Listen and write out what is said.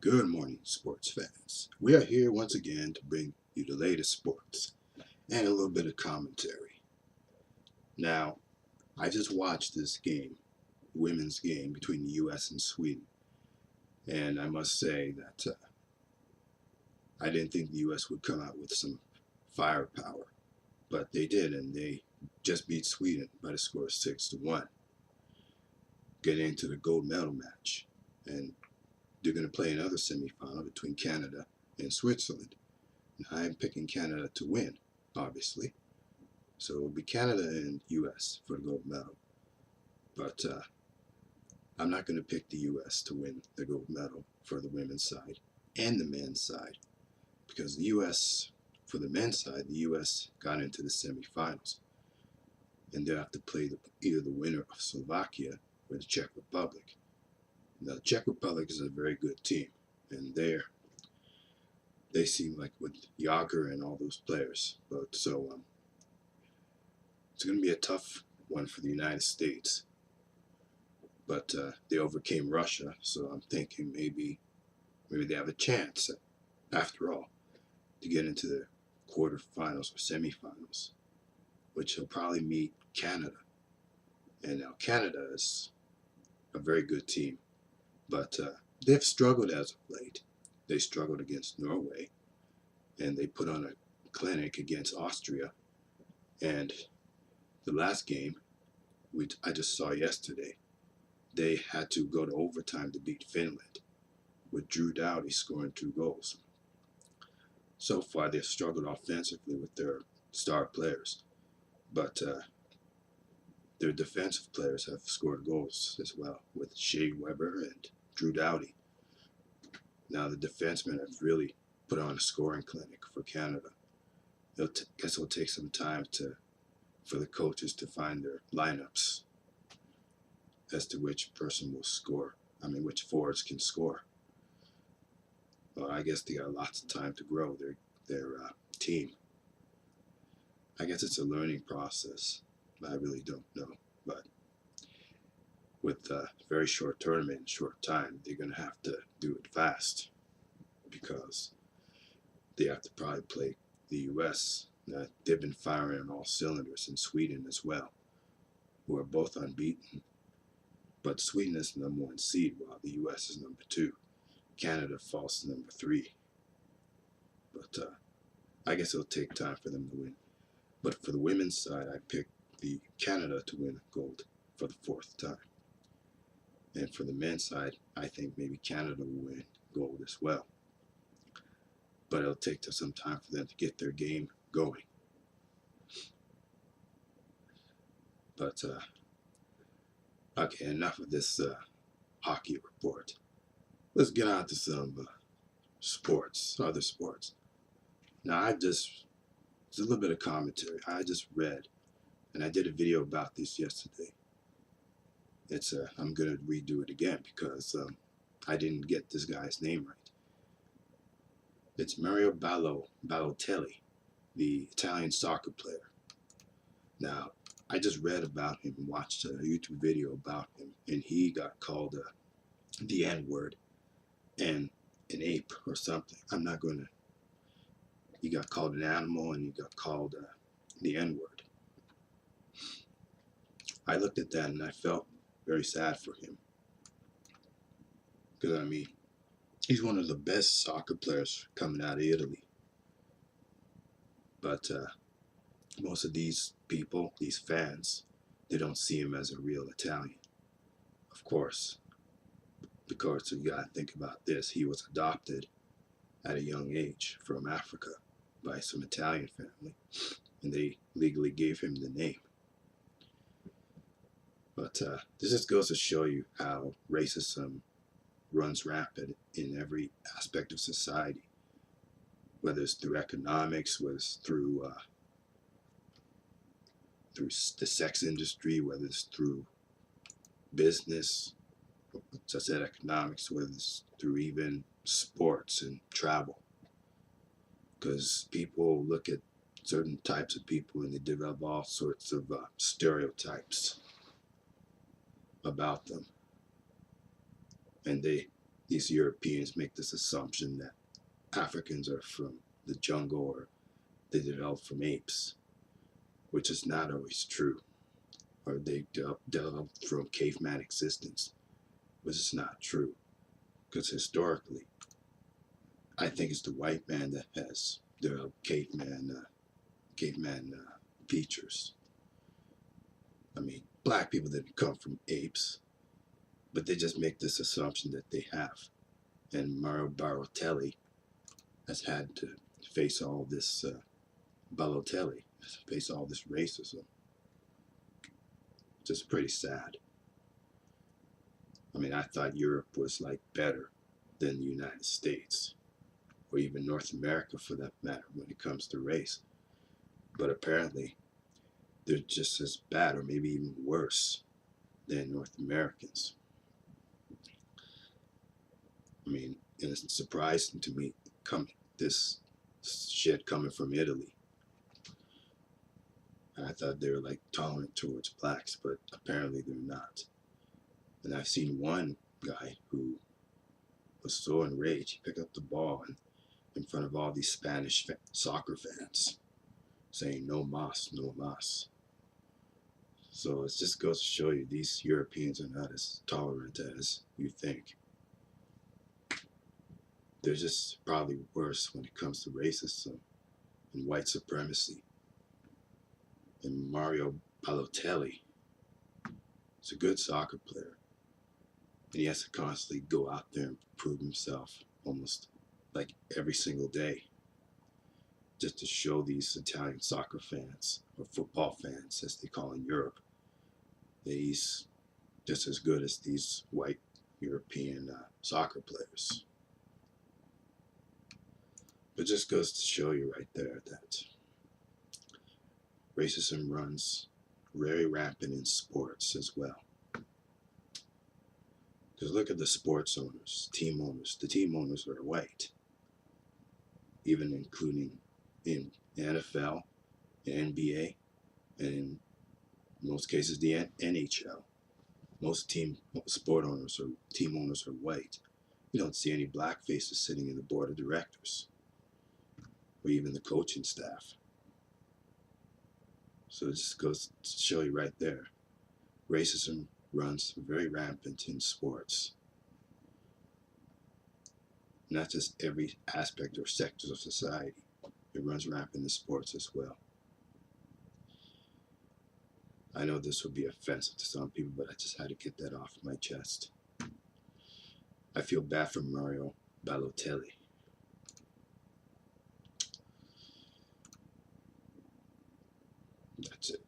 Good morning, sports fans. We are here once again to bring you the latest sports and a little bit of commentary. Now, I just watched this game, women's game between the U.S. and Sweden, and I must say that I didn't think the U.S. would come out with some firepower, but they did, and they just beat Sweden by the score of 6-1, getting into the gold medal match. And they're going to play another semifinal between Canada and Switzerland. Now, I'm picking Canada to win, obviously. So it'll be Canada and US for the gold medal. But I'm not going to pick the US to win the gold medal for the women's side and the men's side. Because the US, for the men's side, the US got into the semifinals. And they'll have to play either the winner of Slovakia or the Czech Republic. Now, the Czech Republic is a very good team. And they seem like with Yager and all those players. But so it's going to be a tough one for the United States. But they overcame Russia, so I'm thinking maybe they have a chance, after all, to get into the quarterfinals or semifinals, which will probably meet Canada. And now Canada is a very good team, but they've struggled as of late. They struggled against Norway, and they put on a clinic against Austria. And the last game, which I just saw yesterday, they had to go to overtime to beat Finland, with Drew Doughty scoring 2 goals. So far, they've struggled offensively with their star players, but their defensive players have scored goals as well, with Shea Weber and Drew Doughty. Now, the defensemen have really put on a scoring clinic for Canada. I guess it'll take some time for the coaches to find their lineups as to which person will score. Which forwards can score. Well, I guess they got lots of time to grow their team. I guess it's a learning process. I really don't know. But with a very short tournament in short time, they're going to have to do it fast because they have to probably play the U.S. They've been firing on all cylinders, in Sweden as well, who are both unbeaten. But Sweden is the number 1 seed, while the U.S. is number 2. Canada falls to number 3. But I guess it'll take time for them to win. But for the women's side, I picked the Canada to win gold for the 4th time. And for the men's side, I think maybe Canada will win gold as well. But it'll take some time for them to get their game going. But okay, enough of this hockey report. Let's get on to some sports, other sports. Now, it's a little bit of commentary. I just read, and I did a video about this yesterday. I'm going to redo it again because I didn't get this guy's name right. It's Mario Balotelli, the Italian soccer player. Now, I just read about him and watched a YouTube video about him, and he got called the N-word and an ape or something. He got called an animal, and he got called the N-word. I looked at that and I felt very sad for him. Because, he's one of the best soccer players coming out of Italy. But most of these people, these fans, they don't see him as a real Italian. Of course, because you got to think about this. He was adopted at a young age from Africa by some Italian family, and they legally gave him the name. But this just goes to show you how racism runs rampant in every aspect of society, whether it's through economics, whether it's through the sex industry, whether it's through business, as I said, economics, whether it's through even sports and travel. Because people look at certain types of people and they develop all sorts of stereotypes about them. And these Europeans make this assumption that Africans are from the jungle or they developed from apes, which is not always true, or they developed from caveman existence, which is not true. Because historically, I think it's the white man that has developed caveman features. I mean, black people didn't come from apes, but they just make this assumption that they have. And Mario Balotelli has had to face all this Balotelli, face all this racism. Just pretty sad. I mean, I thought Europe was like better than the United States, or even North America for that matter, when it comes to race. But apparently, they're just as bad, or maybe even worse, than North Americans. I mean, and it's surprising to me this shit coming from Italy. I thought they were like tolerant towards blacks, but apparently they're not. And I've seen one guy who was so enraged, he picked up the ball and in front of all these Spanish soccer fans, saying "No mas, no mas." So it just goes to show you these Europeans are not as tolerant as you think. They're just probably worse when it comes to racism and white supremacy. And Mario Balotelli is a good soccer player. And he has to constantly go out there and prove himself almost like every single day, just to show these Italian soccer fans, or football fans as they call in Europe, that he's just as good as these white European soccer players. But just goes to show you right there that racism runs very rampant in sports as well. Because look at the sports owners, team owners. The team owners are white, even including in the NFL, the NBA, and in most cases the NHL. Most sport owners or team owners are white. You don't see any black faces sitting in the board of directors or even the coaching staff. So it just goes to show you right there. Racism runs very rampant in sports. Not just every aspect or sectors of society. It runs rampant in sports as well. I know this will be offensive to some people, but I just had to get that off my chest. I feel bad for Mario Balotelli. That's it.